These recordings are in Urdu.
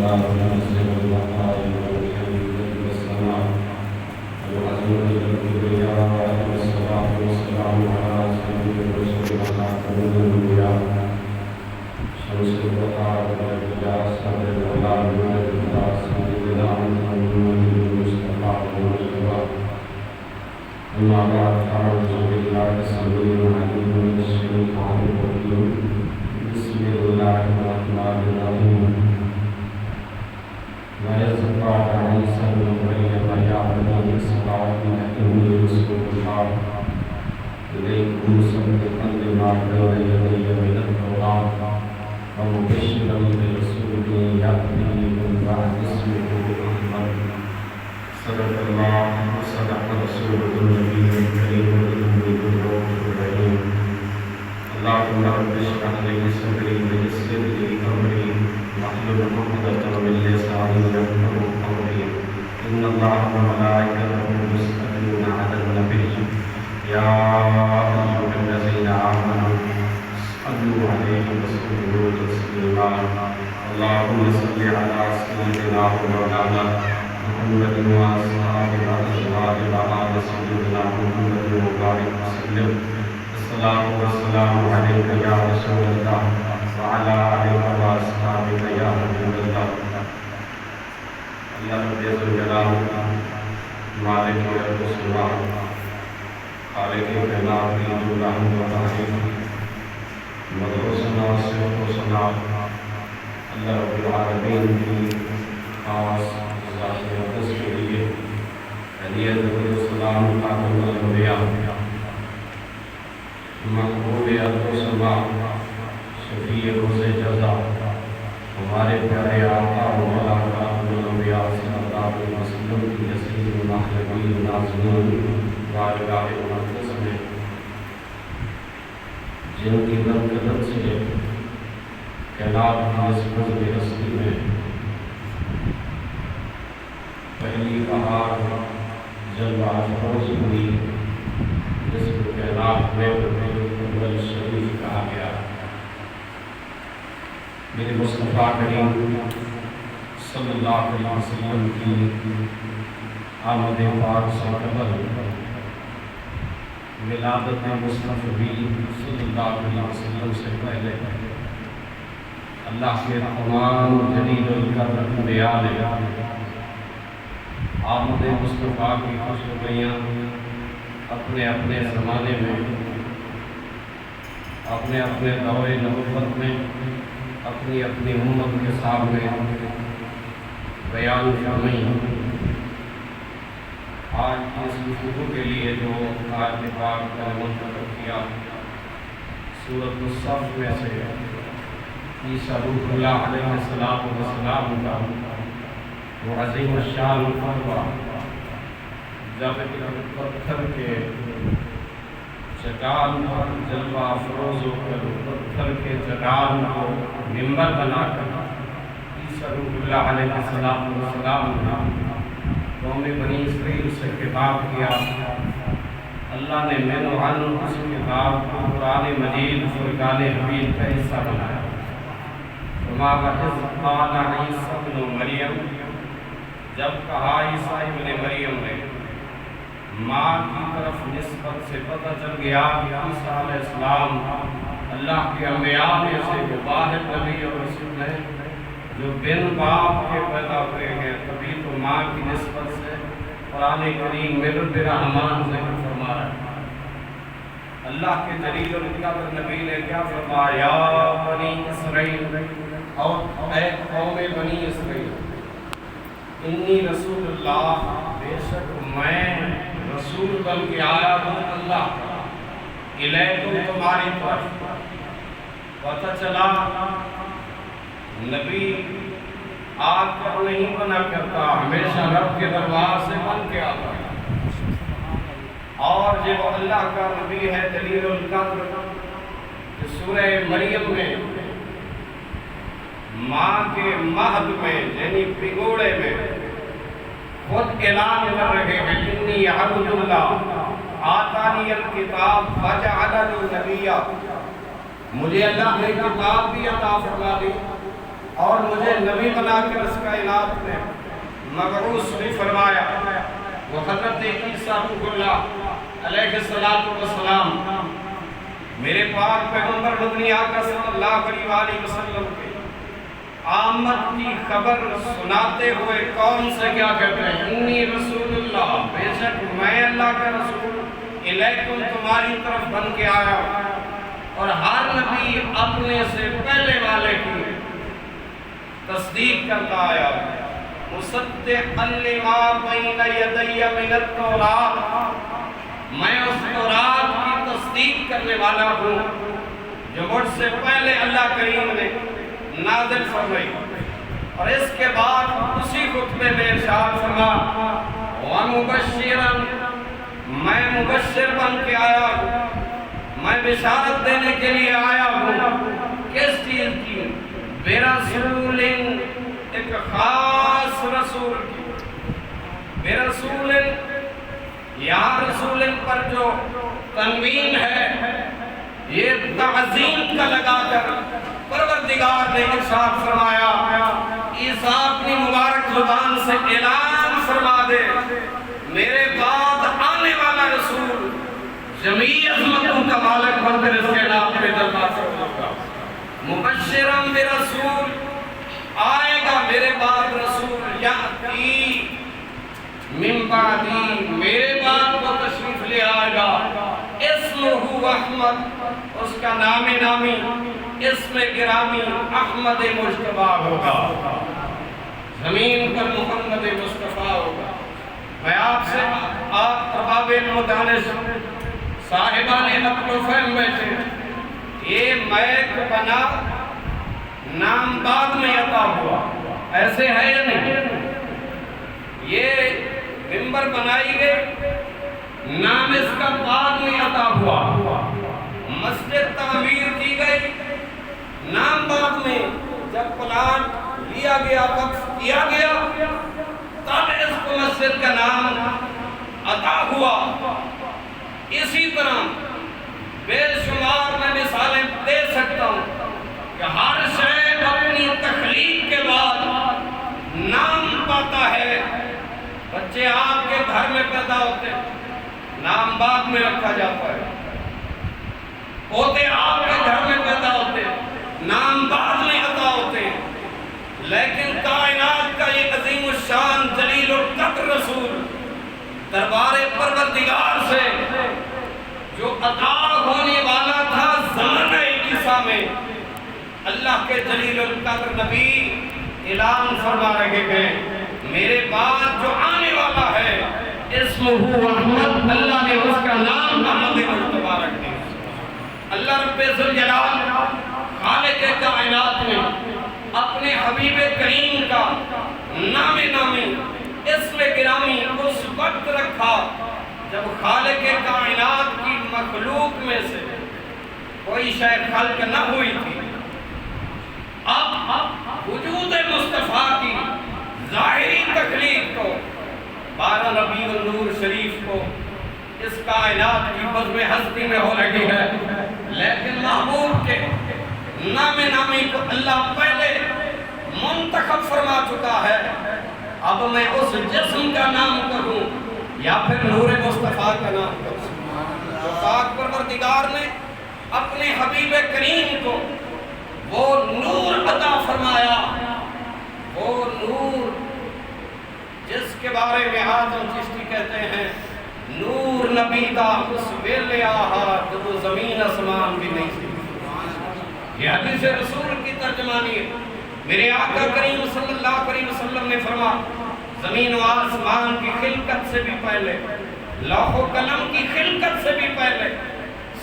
تعالى منزل البقاء والحمد والثناء والعزم والكبرياء والصلاة والسلام على سيد الرسل وخاتم الأنبياء شمس البقاء والإبداع سر الولاء والإبداع سيدنا محمد المصطفى المصطفى. أما بعد فأعوذ بالله السميع العليم من الشيطان الرجيم. بسم الله الرحمن الرحيم. وإذ قال عيسى ابن مريم يا بني إسرائيل إني رسول الله إليكم مصدقا لما بين يدي من التوراة ومبشرا برسول يأتي من بعد اسمه أحمد. صدق الله وصدق رسوله النبي الكريم الأمي الروح الرحيم. اللهم رب اشرح لي صدري ويسر لي أمري واحلل عقدة من لساني يفقهوا قولي. إن الله وملائكته يصلون على النبي يا أيها الذين آمنوا صلوا عليه وسلموا تسليما. اللهم صل على سيدنا ومولانا محمد وأصحابه وأزواجه وآل سيدنا محمد وبارك وسلم. الصلاة والسلام عليك يا رسول الله وعلى آلك وأصحابك يا حبيب الله. اللہ رب ذوالجلال مالک یوم السماء خالق کائنات کی جو الحمد و تعریف مدح و ثنا صفت و ثنا اللہ رب العالمین کی خاص ذات مقدس کے لیے ہدیت درود و سلام خاتم الانبیاء مقبول عرض و سما شفیع روز جزا ہمارے پیارے آقا مولا خاتم الانبیاء صلی اللہ علیہ وسلم کی یسیر و محلبی و نازمین بارگاہ مقدس میں جن کی برکت سے کائنات کی اس بزم ہستی میں پہلی بہار جلوہ افروز ہوئی جس کو کائنات میں اول شریف کہا گیا. میرے مصطفیٰ کریم صلی اللہ علیہ وسلم کی آمد پاک سے قبل ولادت مصطفی صلی اللہ علیہ وسلم سے پہلے اللہ کے تمام جلیل القدر انبیاء نے آمد مصطفیٰ کی خوشخبریاں اپنے اپنے زمانے میں اپنے اپنے دور نبوت میں اپنی اپنی امت کے سامنے بیان فرمائی. آج کی اس گفتگو کے لیے جو آج پاک کا منتخب کیا سورۃ الصف میں سے عیسیٰ روح اللہ علیہ السلام کا وہ عظیم الشان فرما جب پتھر کے چٹان پر جلوہ افروز ہو کر پتھر کے چٹان کو منبر بنا کر عیسیٰ روح اللہ علیہ السلام نے قوم بنی اسرائیل سے خطاب کیا. اللہ نے من و عن اس کتاب کو قرآن مجید فرقان حمید کا حصہ بنایا. وما وَإِذْ قَالَ عِيسَى ابْنُ مریم جب کہا عیسیٰ ابن مریم نے ماں کی طرف نسبت سے پتہ چل گیا کہ عیسیٰ علیہ السلام اللہ کے انبیاء میں سے وہ واحد نبی اور رسول ہے جو بن باپ کے پیدا ہوئے ہیں. تبھی تو ماں کی نسبت سے قرآن کریم میں رب رحمان ذکر فرما رہا ہے. اللہ کے جلیل القدر نبی نے کیا فرمایا یا بنی اسرائیل اور اے قوم بنی اسرائیل انی رسول اللہ بے شک میں رسول بن کے آیا ہوں اللہ کا الیکم تمہاری طرف. پتہ چلا نبی آگ پر نہیں بنا کرتا ہمیشہ رب کے دربار سے بن کے آتا ہے. اور جب اللہ کا نبی ہے جلیل القدر سورہ مریم میں ماں کے مہد میں یعنی پگوڑے میں خود اعلان کر رہے ہیں انی عبد اللہ آتانی الکتاب وجعلنی نبیا. مجھے اللہ نے کتاب بھی عطا فرما دی اور مجھے نبی بنا کر اس کائنات میں مبعوث بھی فرمایا، وہ حضرت عیسیٰ روح اللہ علیہ السلام میرے پاک پیغمبر مدنی آقا صلی اللہ علیہ وسلم کے آمد کی خبر سناتے ہوئے کون سے کیا کہتے ہیں؟ انی رسول اللہ، بے شک میں اللہ کا رسول الیکم تمہاری طرف بن کے آیا ہوں۔ اور ہر نبی اپنے سے پہلے والے کی تصدیق کرتا آیا، مصدقا لما بین یدی من التوراۃ، میں اس تورات کی تصدیق کرنے والا ہوں جو مجھ سے پہلے اللہ کریم نے نازل فرمائی۔ اور اس کے بعد اسی خطبے میں ارشاد فرما، وَمُبَشِّرًا، میں مبشر بن کے آیا ہوں، میں بشارت دینے کے لیے آیا ہوں۔ کس چیز کی؟ برسول، ایک خاص رسول کی۔ برسول، یہاں رسول پر جو تنوین ہے یہ تعظیم کا لگا کر پروردگار نے ارشاد فرمایا، عیسیٰ اپنی مبارک زبان سے اعلان فرما دے، میرے بعد آنے والا رسول جمیع عظمتوں کا مالک بن کر اس کے نام پہ دربار سے ہوگا۔ مبشرم برسول، آئے گا میرے بعد رسول، یاتی من بعدی، میرے بعد وہ تشریف لے آئے گا، اسمہ احمد، اس کا نام نامی اسم گرامی احمد مجتبی ہوگا، زمین پر محمد مصطفیٰ ہوگا۔ میں آپ سے آپ ارباب المدانس صاحبان عقل و فہم میں سے یہ میک بنا نام بعد میں عطا ہوا، ایسے ہے یا نہیں؟ یہ ممبر بنائی گئی، نام اس کا بعد میں عطا ہوا، مسجد تعمیر کی گئی، نام بعد میں جب پلان لیا گیا، وقف کیا گیا، تب اس کو مسجد کا نام عطا ہوا۔ اسی طرح بے شمار میں مثالیں دے سکتا ہوں کہ ہر شے اپنی تخلیق کے بعد نام پاتا ہے۔ بچے آپ کے گھر میں پیدا ہوتے، نام بعد میں رکھا جاتا ہے، پوتے آپ کے گھر میں پیدا ہوتے، نام بعد میں عطا ہوتے، لیکن کائنات کا یہ عظیم الشان جلیل القدر رسول دربار پروردگار سے جو عطا ہونے والا تھا زمانہ عیسیٰ میں، اللہ کے جلیل القدر نبی اعلان فرما رہے ہیں، میرے بعد جو آنے والا ہے اسمہ احمد، اللہ نے اس کا نام احمد مجتبی رکھ دیا۔ اللہ رب ذوالجلال خالق کائنات نے اپنے حبیب کریم کا نام نامی اسم گرامی اس وقت رکھا جب خالق کائنات کی مخلوق میں سے کوئی شے خلق نہ ہوئی تھی۔ اب وجود مصطفیٰ کی ظاہری تخلیق کو 12 ربیع النور شریف کو اس کائنات کی بزم ہستی میں ہو رہی ہے، لیکن محبوب کے نام نامی کو اللہ پہلے منتخب فرما چکا ہے۔ اب میں اس جسم کا نام کروں یا پھر نور مصطفیٰ کا نام کروں؟ تو پاک پروردگار نے اپنے حبیب کریم کو وہ نور عطا فرمایا، وہ نور جس کے بارے میں آدم چشتی کہتے ہیں نور نبی دا اس ویلے آہا جب وہ زمین اسمان بھی نہیں تھی۔ یہ حدیث رسول کی ترجمانی ہے۔ میرے آقا کریم صلی اللہ علیہ وسلم نے فرما، زمین و آسمان کی خلقت سے بھی پہلے، لوح و قلم کی خلقت سے بھی پہلے،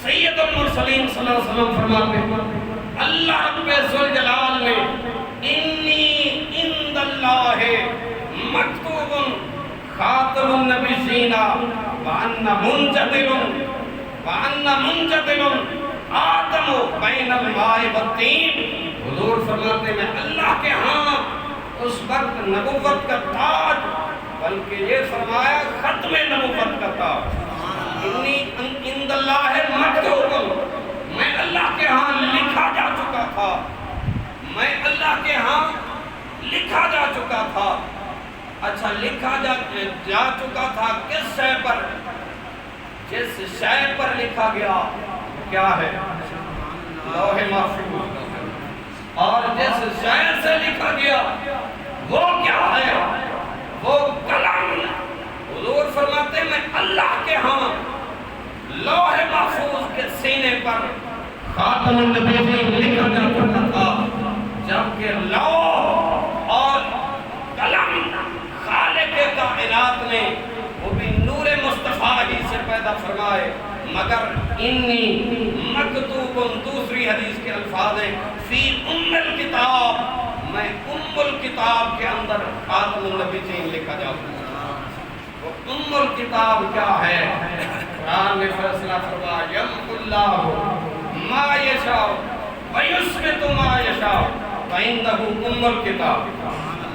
سید المرسلین صلی اللہ علیہ وسلم فرماتے ہیں اللہ رب ذوالجلال نے انی عند اللہ مکتوب خاتم النبیین وان منجدل آدم بین الماء والطین۔ حضور فرماتے ہیں اللہ کے ہاں اس وقت نبوت کا تاج، بلکہ یہ فرمایا ختم نبوت کا تاج، انی عند اللہ مکتوب، میں اللہ کے ہاں لکھا جا چکا تھا، میں اللہ کے ہاں لکھا جا چکا تھا۔ اچھا لکھا جا چکا تھا کس شے پر؟ جس شے پر لکھا گیا کیا ہے؟ لوح محفوظ۔ اور جس شے سے لکھا گیا وہ کیا ہے؟ وہ کلام۔ حضور فرماتے ہیں میں اللہ کے ہاں لوح محفوظ کے سینے پر خاتم النبیین لکھا جا چکا تھا، جبکہ لوح اور قلم خالق کائنات نے وہ بھی نور مصطفیٰ ہی سے پیدا فرمائے، مگر انی مکتوب، دوسری حدیث کے الفاظ ہیں فی الکتاب، میں الکتاب کے اندر خاتم النبیین لکھا جا چکا۔ وہ الکتاب کیا ہے؟ قرآن نے فیصلہ فرمایا یمحو اللہ ما یشاء ویثبت ما یشاء وعندہ الکتاب۔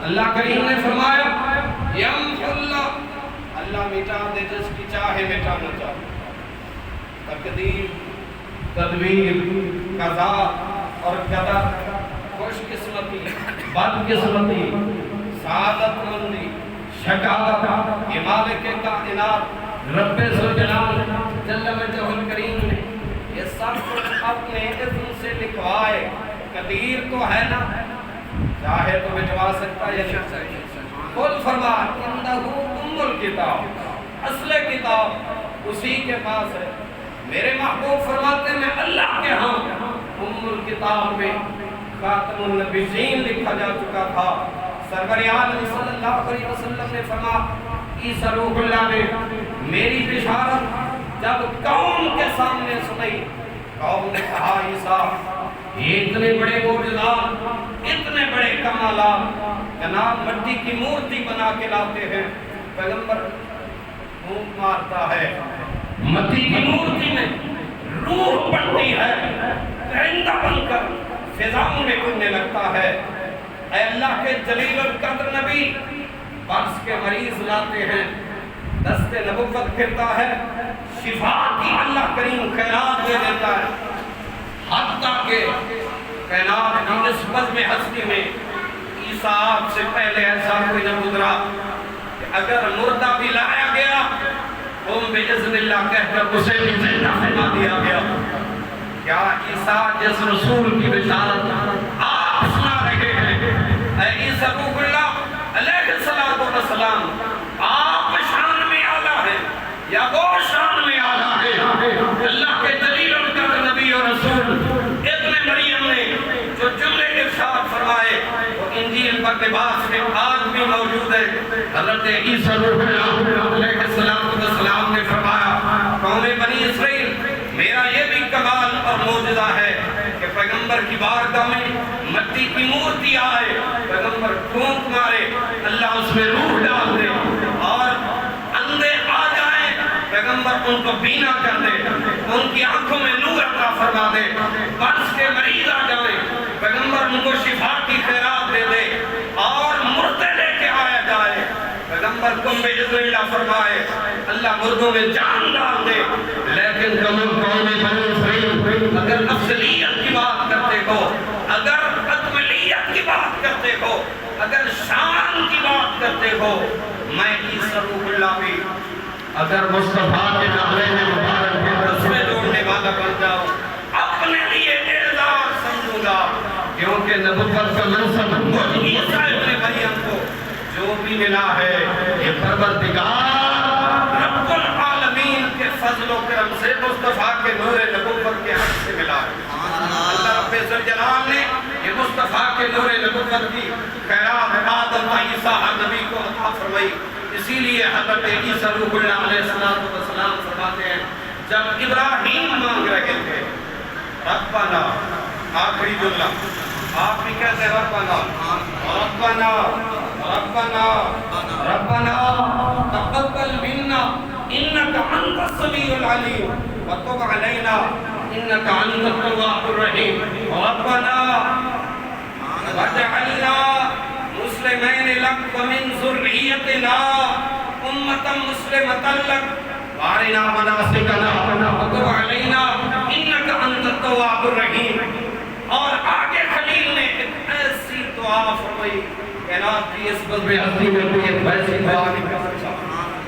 اللہ کریم نے فرمایا یمحو اللہ مٹا دے جس کی چاہے مٹانا چاہے۔ تقدیر، تدبیر، قضاء اور قدر، خوش قسمتی، بد قسمتی، سعادت مندی، شقاوت، یہ مالک کائنات رب ذوالجلال جل وجہ الکریم نے یہ سب کچھ اپنے علم سے لکھوائے۔ قدیر تو ہے نا، چاہے تو مٹوا سکتا ہے یا نہیں۔ خود فرما اندہ الکتاب، اصل کتاب اسی کے پاس ہے۔ میرے محبوب فرماتے ہیں میں اللہ کے ہاں الکتاب میں خاتم النبیین لکھا جا چکا تھا۔ سرور عالم صلی اللہ علیہ وسلم نے فرمایا عیسیٰ روح اللہ نے میری بشارت جب قوم کے سامنے سنائی، قوم نے کہا عیسیٰ یہ اتنے بڑے معجزات، اتنے بڑے کمالات جناب مٹی کی مورتی بنا کے لاتے ہیں، پیغمبر پھونک مارتا ہے، مٹی کی مورتی میں روح پڑتی ہے، پرندہ بن کر فضاؤں میں اڑنے لگتا ہے۔ اے اللہ کے جلیل القدر نبی برس کے مریض لاتے ہیں، دست نبوت پھرتا ہے، شفا کی اللہ کریم خیرات دے دیتا ہے، حتیٰ کہ کائنات کی نسبت میں ہستی میں عیسیٰ آپ سے پہلے ایسا کوئی نہ گزرا کہ اگر مردہ بھی لایا گیا قوم باذن اللہ کہہ کر اسے بھی زندہ فرما دیا گیا۔ کیا عیسیٰ جس رسول کی بشارت آپ سنا رہے ہیں، اے عیسیٰ روح اللہ علیہ السلام، آپ شان میں اعلیٰ ہیں یا وہ شان میں اعلیٰ ہے؟ اللہ کے جلیل القدر نبی اور رسول ابن مریم نے جو جملے ارشاد فرمائے وہ انجیل پر لباس میں آج بھی موجود ہے۔ حضرت عیسیٰ روح اللہ علیہ السلام نے فرمایا قوم بنی اسرائیل میرا یہ بھی کمال اور معجزہ ہے کہ پیغمبر کی بارگاہ میں مٹی کی مورتی آئے، پیغمبر پھونک مارے، اللہ اس میں روح ڈال دے اور اندھے آ جائیں، پیغمبر ان کو بینا کر دے، ان کی آنکھوں میں نور عطا فرما دے، برس کے مریض آ جائیں، پیغمبر ان کو شفا کی خیرات دے دے اور مردے لے کے آیا جائے، پیغمبر تم میں اذن اللہ فرمائے، اللہ مردوں میں جان ڈال دے۔ لیکن تم قوم بنی اسرائیل اگر افضلیت کی بات کرتے ہو، اگر اکملیت کی بات کرتے ہو، اگر شان کی بات کرتے ہو، میں عیسیٰ روح اللہ بھی اگر مصطفیٰ کے نعرے میں مبارک کے رسمیں جوڑنے والا بن جاؤ اپنے لیے اعزاز سمجھوں گا، کیونکہ نبوت کا منصب مجھ عیسیٰ ابن مریم کو جو بھی ملا ہے یہ پروردگار رب العالمین کے فضل و کرم سے مصطفیٰ کے نور نبوت کے حق سے ملا ہے۔ اللہ رب ذوالجلال نے یہ مصطفیٰ کے نور نبوت کی خیرات آدم و عیسیٰ نبی کو عطا فرمائی۔ اسی لیے حضرت عیسیٰ روح اللہ علیہ السلام فرماتے ہیں جب ابراہیم مانگ رہے تھے ربنا، آخری جملہ آپ بھی کہتے ہیں ربنا ربنا ربنا ربنا تقبل منا انك انت السميع العليم وتب علينا انك انت التواب الرحيم ربنا واجعلنا مسلمين لك ومن ذريتنا امة مسلمة لك وارنا مناسکنا وتب علينا انك انت التواب الرحيم۔ اور آگے خلیل نے دعا فرمائی کائنات کی اس بزم عظیم میں کوئی ایک ویسی دعا نہیں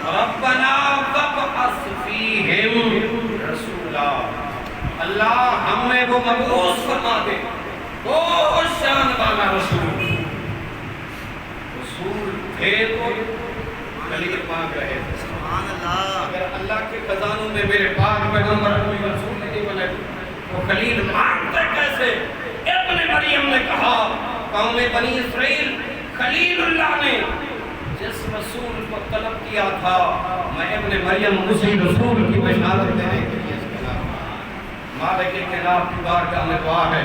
ربنا وابعث فیہم رسولا اللہ ہمیں وہ مبعوث فرما دے وہ شان والا رسول تھے تو کلیم پاک رہے سبحان اللہ اگر اللہ کے خزانوں میں میرے پاک پیغمبر کوئی رسول نہیں بنے تو خلیل مانتے کیسے ابن مریم نے کہا قوم بنی اسرائیل خلیل اللہ نے جس رسول کو طلب کیا تھا میں ابن مریم اسی رسول کی بشارت دینے کے لیے مالک کائنات کی بارگاہ میں دعا ہے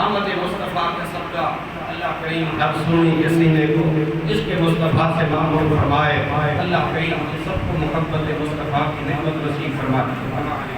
آمد مصطفیٰ کے صدقہ اللہ کریم ہر سنی کے سینے کو اس کے مصطفیٰ سے معمول فرمائے اللہ کریم سب کو محبت مصطفیٰ کی نعمت نصیب فرمائے